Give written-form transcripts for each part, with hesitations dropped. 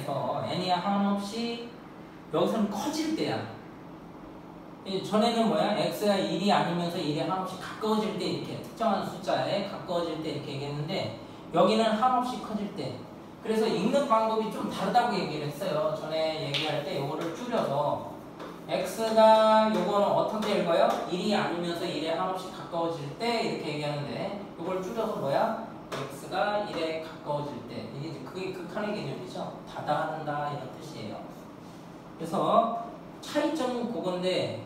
n에서 n이 한없이 여기서는 커질 때야. 전에는 뭐야? x가 1이 아니면서 1이 한없이 가까워질 때 이렇게 특정한 숫자에 가까워질 때 이렇게 얘기했는데 여기는 한없이 커질 때. 그래서 읽는 방법이 좀 다르다고 얘기를 했어요. 전에 얘기할 때 요거를 줄여서 x가 요거는 어떻게 읽어요? 1이 아니면서 1에 한없이 가까워질 때 이렇게 얘기하는데 요걸 줄여서 뭐야? x가 1에 가까워질 때. 이게 그게 극한의 개념이죠. 다다한다 이런 뜻이에요. 그래서 차이점은 그건데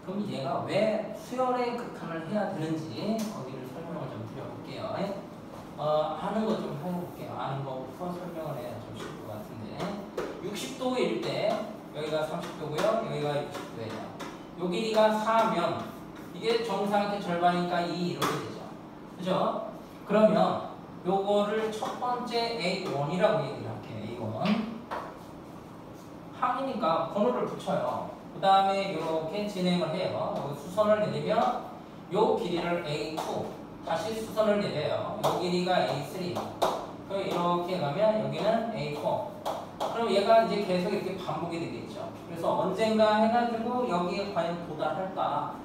그럼 얘가 왜 수열의 극한을 해야 되는지 거기를 설명을 좀 드려볼게요. 아는 거 좀 해볼게요. 아는 거부터 설명을 해야 좀 쉬울 것 같은데 60도일 때 여기가 30도고요. 여기가 60도예요. 요 길이가 4면 이게 정사각의 절반이니까 2 이렇게 되죠. 그죠? 그러면 요거를 첫 번째 A1이라고 얘기를 할게요. A1 항이니까 번호를 붙여요. 그 다음에 이렇게 진행을 해요. 여기 수선을 내리면 요 길이를 A2 다시 수선을 내려요. 요 길이가 A3 이렇게 가면 여기는 A4 그럼 얘가 이제 계속 이렇게 반복이 되겠죠. 그래서 언젠가 해가지고 여기에 과연 도달할까?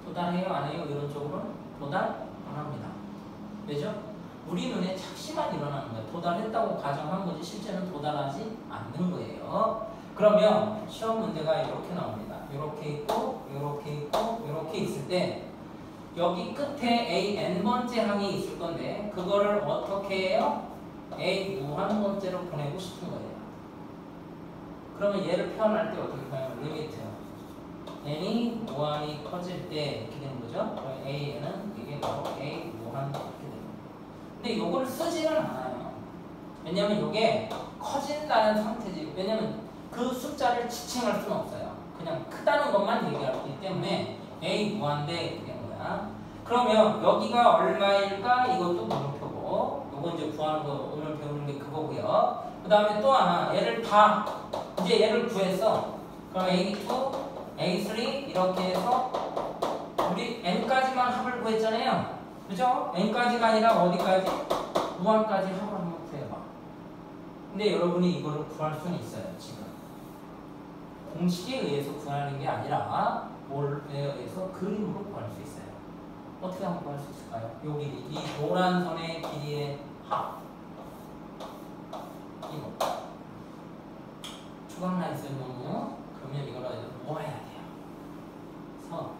도달해요? 안 해요? 이런 쪽으로는 도달 안 합니다. 왜죠? 우리 눈에 착시만 일어나는 거예요. 도달했다고 가정한 거지 실제는 도달하지 않는 거예요. 그러면 시험 문제가 이렇게 나옵니다. 이렇게 있고 이렇게 있고 이렇게 있을 때 여기 끝에 A n번째 항이 있을 건데 그거를 어떻게 해요? A 무한번째로 보내고 싶은 거예요. 그러면 얘를 표현할 때 어떻게 표현해요? 리미트 n이 무한이 커질 때 이렇게 되는 거죠. A는 이게 바로 A 무한 이렇게 됩니다. 근데 이거를 쓰지는 않아요. 왜냐면 이게 커진다는 상태지. 왜냐면 그 숫자를 지칭할 수는 없어요. 그냥 크다는 것만 얘기할 거기 때문에 A 무한대 이렇게 되는 거야. 그러면 여기가 얼마일까? 이것도 물음표고 요거 이제 구하는 거 오늘 배우는 게 그거고요. 그 다음에 또 하나 얘를 다 이제 얘를 구했어. 그럼 A2, A3 이렇게 해서 우리 n까지만 합을 구했잖아요. 그죠? n까지가 아니라 어디까지? 무한까지 합을 한번 구해봐. 근데 여러분이 이거를 구할 수는 있어요. 지금 공식에 의해서 구하는 게 아니라 뭘에 의해서 그림으로 구할 수 있어요. 어떻게 한번 구할 수 있을까요? 요 길이, 이 노란 선의 길이의 합 이거 초강나 있어요. 너무 그러면 이걸 모아야 돼요. 그래서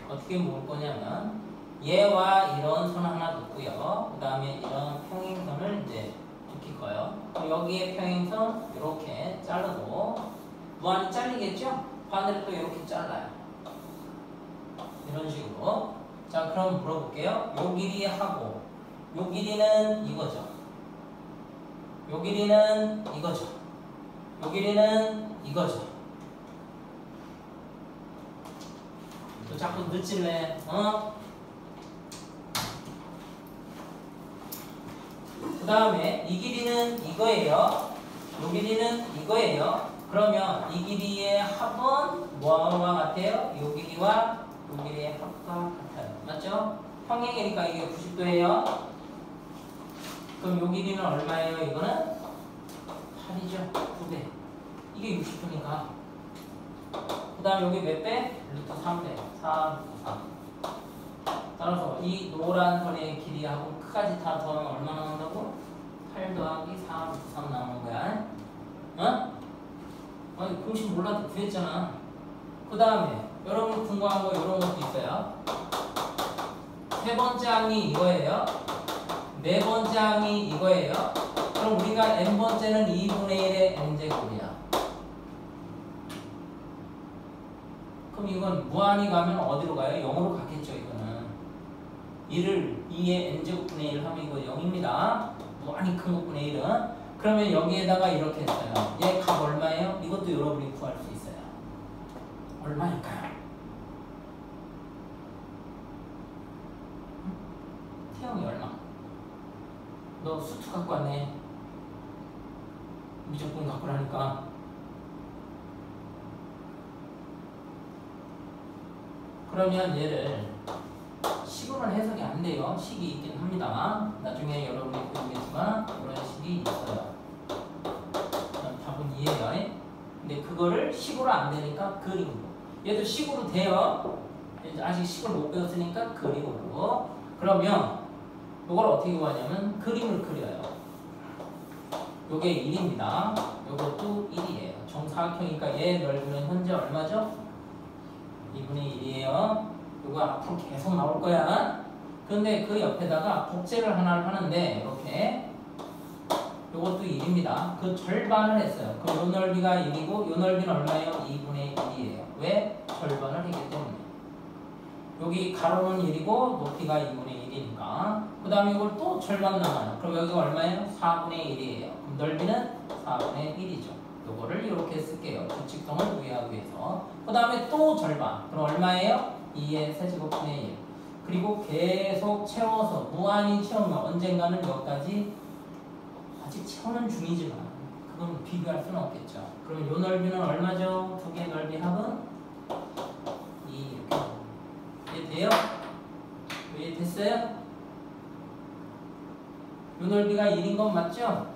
어떻게 모을 거냐면 얘와 이런 선 하나 놓고요. 그 다음에 이런 평행선을 이제 두킬 거예요. 여기에 평행선 이렇게 잘라도 무한히 잘리겠죠? 반대로 또 이렇게 잘라요. 이런 식으로. 자, 그럼 물어볼게요. 요 길이 하고 요 길이는 이거죠. 요 길이는 이거죠. 요 길이는 이거죠. 또 자꾸 늦질래? 그 다음에 이 길이는 이거예요. 요 길이는 이거예요. 그러면 이 길이의 합은 뭐와 같아요? 요 길이와 요 길이의 합과 같아요. 맞죠? 평행이니까 이게 90도예요. 그럼 요 길이는 얼마예요? 이거는 8이죠. 9배. 이게 60도니까. 그 다음 여기 몇 배? 루트 3배. 4, 3. 따라서 이 노란 선의 길이하고 끝까지 다 더하면 얼마나 나온다고? 8 더하기 4, 3 나오는 거야. 어? 아니 공식 몰라도 구했잖아. 그 다음에 여러분 궁금한 거 이런 것도 있어요. 세 번째 항이 이거예요. 네 번째 항이 이거예요. 그럼 우리가 n번째는 2분의 1의 n제곱이야. 그럼 이건 무한히 가면 어디로 가요? 0으로 가겠죠. 이거는 2의 n제곱분의 1 하면 이거 0입니다. 무한히 큰 것분의 1은. 그러면 여기에다가 이렇게 했어요. 얘 값 얼마예요? 이것도 여러분이 구할 수 있어요. 얼마일까요? 태영이 얼마? 너 수트 갖고 왔네. 무조건 갖고 라니까. 그러면 얘를 식으로는 해석이 안 돼요. 식이 있긴 합니다. 나중에 여러분이 보겠지만 이런 식이 있어요. 답은 근데 그거를 식으로 안 되니까 그림으로. 얘도 식으로 돼요. 아직 식을 못 배웠으니까 그림으로. 그러면 이걸 어떻게 구하냐면 그림을 그려요. 요게 1입니다. 요것도 1이에요. 정사각형이니까 얘 넓이는 현재 얼마죠? 2분의 1이에요. 요거 앞으로 계속 나올 거야. 근데 그 옆에다가 복제를 하나를 하는데 이렇게 요것도 1입니다. 그 절반을 했어요. 그럼 요 넓이가 1이고 요 넓이는 얼마예요? 2분의 1이에요. 왜? 절반을 했기 때문에. 여기 가로는 1이고 높이가 2분의 1이니까 그 다음에 이걸 또 절반 남아요. 그럼 여기가 얼마예요? 4분의 1이에요. 그럼 넓이는 4분의 1이죠. 요거를 이렇게 쓸게요. 규칙성을 구하기 위해서. 그 다음에 또 절반. 그럼 얼마예요? 2의 세제곱분의 1. 그리고 계속 채워서 무한히 채우면 언젠가는 여기까지 아직 채우는 중이지만 그건 비교할 수는 없겠죠. 그러면 요 넓이는 얼마죠? 두 개의 넓이 합은 2 이렇게. 이해 돼요? 이해 됐어요? 요 넓이가 1인 건 맞죠?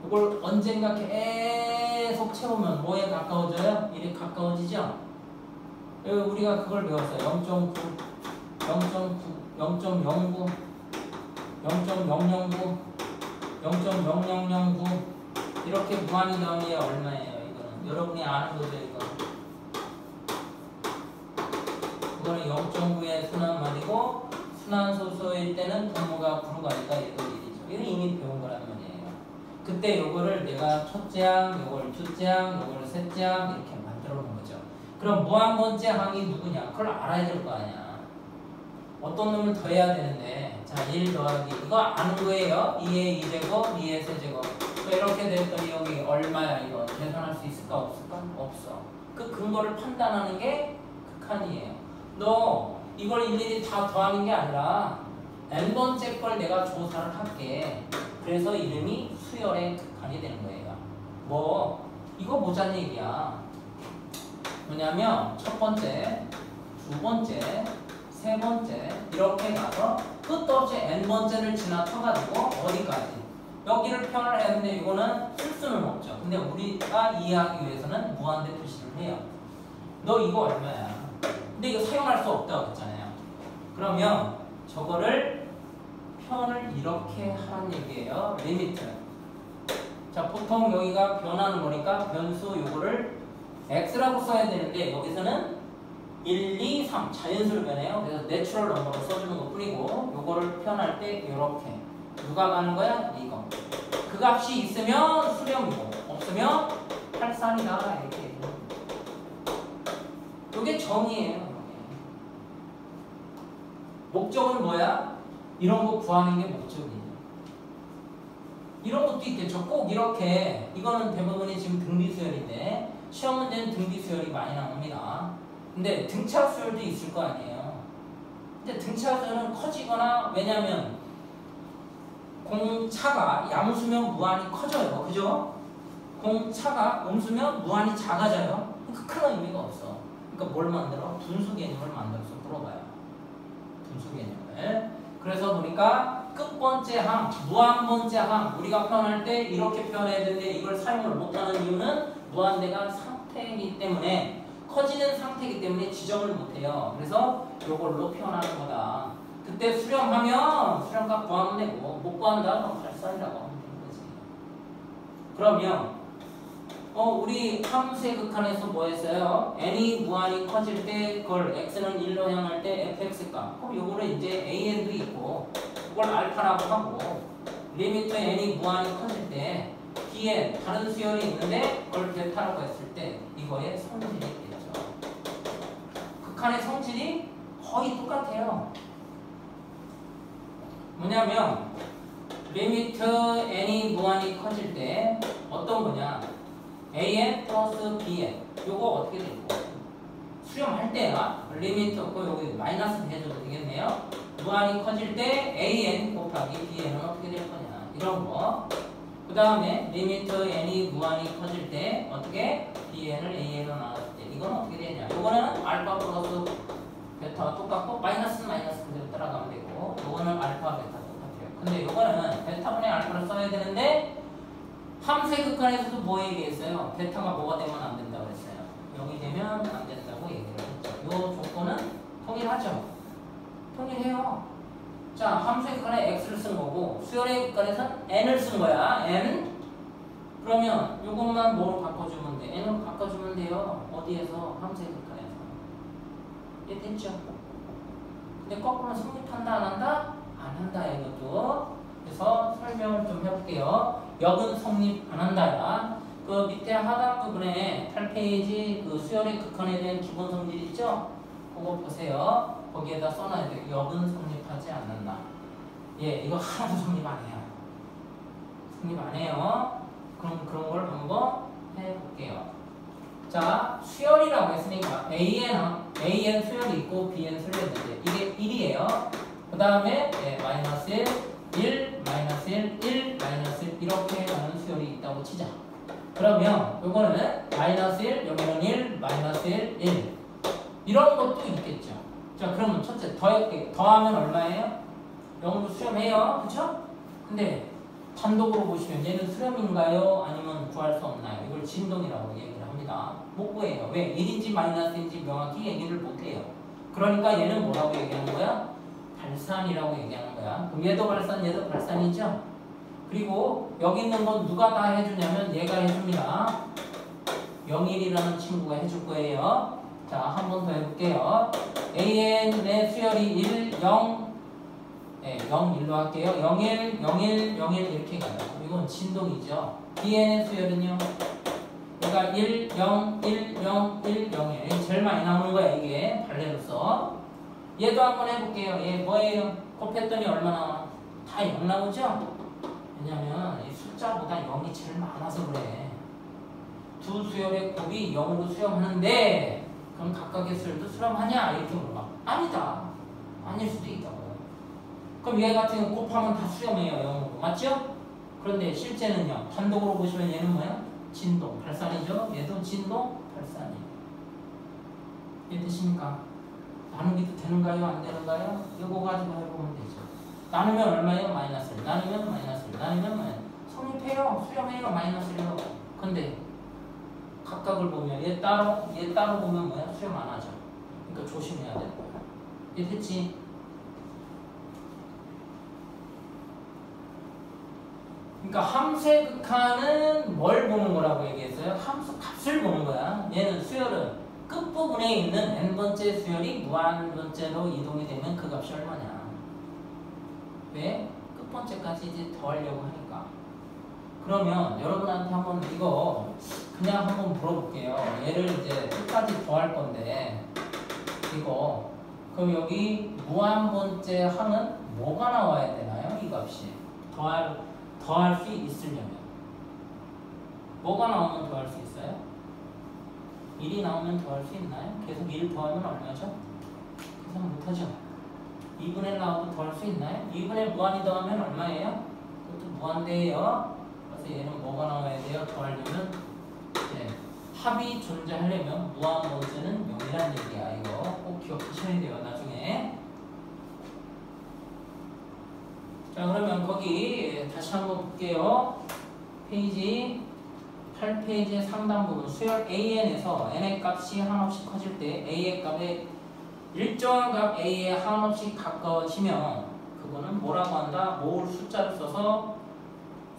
이걸 언젠가 계속 채우면 뭐에 가까워져요? 1에 가까워지죠? 우리가 그걸 배웠어요. 0.9, 0.09, 0.009, 0.0009 이렇게 무한히 나오는 게 얼마예요? 이거는 여러분이 아는 거죠. 이거는 0.9의 순환말이고 순환소수일 때는 분모가 부루가니까 얘도 1이죠. 이건 이미 배운 거란 말이에요. 그때 요거를 내가 첫째 항, 요걸 둘째 항, 요걸 셋째 항 이렇게 만들어 놓은 거죠. 그럼 무한번째 항이 누구냐? 그걸 알아야 될 거 아니야. 어떤 놈을 더해야 되는데 자 1 더하기 이거 아는 거예요. 2의 2제곱, 2의 세제곱 이렇게 됐더니 여기 얼마야 이거 계산할 수 있을까 없을까? 없어. 그 근거를 판단하는 게 극한이에요. 너 이걸 일일이 다 더하는 게 아니라 n번째 걸 내가 조사를 할게. 그래서 이름이 수열의 극한이 되는 거예요. 뭐 이거 보자는 얘기야. 뭐냐면 첫 번째, 두 번째, 세 번째 이렇게 가서 끝도 없이 n번째를 지나쳐가지고 어디까지 여기를 표현을 했는데 이거는 쓸 수는 없죠. 근데 우리가 이해하기 위해서는 무한대 표시를 해요. 너 이거 얼마야? 근데 이거 사용할 수 없다고 했잖아요. 그러면 저거를 표현을 이렇게 하는 얘기예요. 리미트. 자, 보통 여기가 변하는 거니까 변수 요거를 x라고 써야 되는데 여기서는 1, 2, 3 자연수로 변해요. 그래서 내추럴 넘버로 써주는 것 뿐이고 요거를 표현할 때 이렇게 누가 가는 거야? 이거. 그 값이 있으면 수렴이고 없으면 팔산이다 이렇게. 요게 정의예요. 목적은 뭐야? 이런 거 구하는 게 목적이에요. 이런 것도 있겠죠. 꼭 이렇게 이거는 대부분이 지금 등비수열인데 시험 문제는 등비수열이 많이 나옵니다. 근데 등차 수열도 있을 거 아니에요. 근데 등차 수열은 커지거나 왜냐면 공차가 양수면 무한히 커져요. 그죠? 공차가 음수면 무한히 작아져요. 그러니까 큰 의미가 없어. 그러니까 뭘 만들어? 분수 개념을 만들어서 풀어봐요. 분수 개념을. 그래서 보니까 끝번째 항, 무한번째 항 우리가 표현할 때 이렇게 표현해야 되는데 이걸 사용을 못하는 이유는 무한대가 상태이기 때문에 커지는 상태이기 때문에 지정을 못해요. 그래서 이걸로 표현하는 거다. 그때 수렴하면 수렴값 구하면 되고 못 구한다? 그럼 발산이라고 하면 되는 거지. 그러면 우리 함수의 극한에서 뭐 했어요? n이 무한히 커질 때 그걸 x는 1로 향할 때 fx값. 그럼 요거를 이제 an도 있고 그걸 알파라고 하고 리미트 n이 무한히 커질 때 bn 다른 수열이 있는데 그걸 베타라고 했을 때 이거의 성질이 있겠죠. 극한의 성질이 거의 똑같아요. 뭐냐면 리미트 n이 무한히 커질 때 어떤 거냐? an 플러스 bn 요거 어떻게 될 거예요? 수렴할 때야 리미트 없고 여기 마이너스 해줘도 되겠네요. 무한히 커질 때 an 곱하기 bn은 어떻게 될 거냐 이런 거. 그 다음에 리미트 n이 무한히 커질 때 어떻게 bn을 an으로 나눴을 때 이건 어떻게 되냐? 요거는 알파 플러스 베타가 똑같고 마이너스는 마이너스 그대로 따라가면 되고 요거는 알파 베타 똑같아요. 근데 요거는 베타분의 알파를 써야 되는데 함수의 극한에서도 뭐 얘기했어요? 베타가 뭐가 되면 안 된다고 했어요. 0이 되면 안 된다고 얘기를 했죠. 이 조건은 통일하죠. 통일해요. 자, 함수의 극한에 x를 쓴 거고 수열의 극한에서는 n을 쓴 거야. n. 그러면 이것만 뭐로 바꿔주면 돼? n으로 바꿔주면 돼요. 어디에서? 함수의 극한에서. 이해됐죠? 근데 거꾸로 성립한다 안 한다? 안 한다 이것도. 그래서 설명을 좀 해볼게요. 역은 성립 안 한다야. 그 밑에 하단 부분에 8페이지 그 수열의 극한에 대한 기본 성질 있죠? 그거 보세요. 거기에다 써놔야 돼요. 역은 성립하지 않는다. 예, 이거 하나도 성립 안 해요. 성립 안 해요. 그럼 그런 걸 한번 해볼게요. 자, 수열이라고 했으니까 AN 수열이 있고 BN 수열이 있는데 이게 1이에요. 그 다음에 마이너스 1, 마이너스 1, 마이너스 1 이렇게 가는 수열이 있다고 치자. 그러면 요거는 마이너스 1, 여기는 1, 마이너스 1, 1 이런 것도 있겠죠. 자, 그러면 첫째 더하면 얼마예요? 0으로 수렴해요. 그쵸? 근데 단독으로 보시면 얘는 수렴인가요? 아니면 구할 수 없나요? 이걸 진동이라고 얘기를 합니다. 못 구해요. 왜? 1인지 마이너스인지 명확히 얘기를 못해요. 그러니까 얘는 뭐라고 얘기하는 거야? 발산이라고 얘기하는 거야. 그럼 얘도 발산, 얘도 발산이죠? 그리고 여기 있는 건 누가 다 해주냐면 얘가 해줍니다. 01이라는 친구가 해줄 거예요. 자, 한 번 더 해볼게요. AN의 수열이 1, 0, 0, 1로 할게요. 0, 1, 0, 1, 0, 1 이렇게 가요. 이건 진동이죠. BN의 수열은요. 얘가 1, 0, 1, 0, 1, 0, 1. 제일 많이 나오는 거야, 이게. 발레로서. 얘도 한번 해볼게요. 얘 뭐예요? 곱했더니 얼마 나와? 다 0 나오죠? 왜냐면 이 숫자보다 0이 제일 많아서 그래. 두 수열의 곱이 0으로 수렴하는데 그럼 각각의 수열도 수렴하냐? 이렇게 물어봐. 아니다. 아닐 수도 있다고. 그럼 얘 같은 경우 곱하면 다 수렴해요. 0으로. 맞죠? 그런데 실제는요. 단독으로 보시면 얘는 뭐야? 진동, 발산이죠? 얘도 진동, 발산이에요. 이해되십니까? 나누기도 되는가요? 안 되는가요? 이거 가지고 해보면 되죠. 나누면 얼마예요? 마이너스 1. 나누면 마이너스 1. 나누면 마이너스 1. 성립해요. 수렴해요. 마이너스 1로. 근데 각각을 보면 얘 따로 보면 뭐야? 수렴 안 하죠. 그러니까 조심해야 되는 거야. 이해됐지? 그러니까 함수의 극한은 뭘 보는 거라고 얘기했어요? 함수 값을 보는 거야. 얘는 수열은 끝부분에 있는 n번째 수열이 무한번째로 이동이 되면 그 값이 얼마냐. 왜? 끝번째까지 이제 더하려고 하니까. 그러면 여러분한테 한번 이거 그냥 한번 물어볼게요. 얘를 이제 끝까지 더할 건데 이거 그럼 여기 무한번째 항은 뭐가 나와야 되나요? 이 값이 더할 수 있으려면 뭐가 나오면 더할 수 있어요? 1이 나오면 더할 수 있나요? 계속 1 더하면 얼마죠? 계산 못하죠? 2분의 1 나오고 더할 수 있나요? 2분의 무한이 더하면 얼마예요? 그것도 무한대예요. 그래서 얘는 뭐가 나와야 돼요? 더하려면 합이 존재하려면 무한번째는 0이라는 얘기야. 이거 꼭 기억하셔야 돼요. 나중에. 자, 그러면 거기 다시 한번 볼게요. 페이지 8페이지의 상단 부분 수열 AN에서 n의 값이 한없이 커질 때 A의 값에 일정한 값 A에 한없이 가까워지면 그거는 뭐라고 한다? 모을 숫자를 써서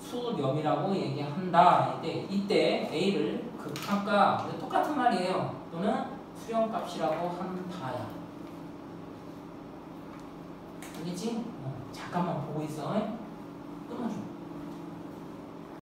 수렴이라고 얘기한다. 이때 A를 극한값 똑같은 말이에요. 또는 수렴값이라고 한다야. 알겠지? 잠깐만 보고 있어. 끊어줘.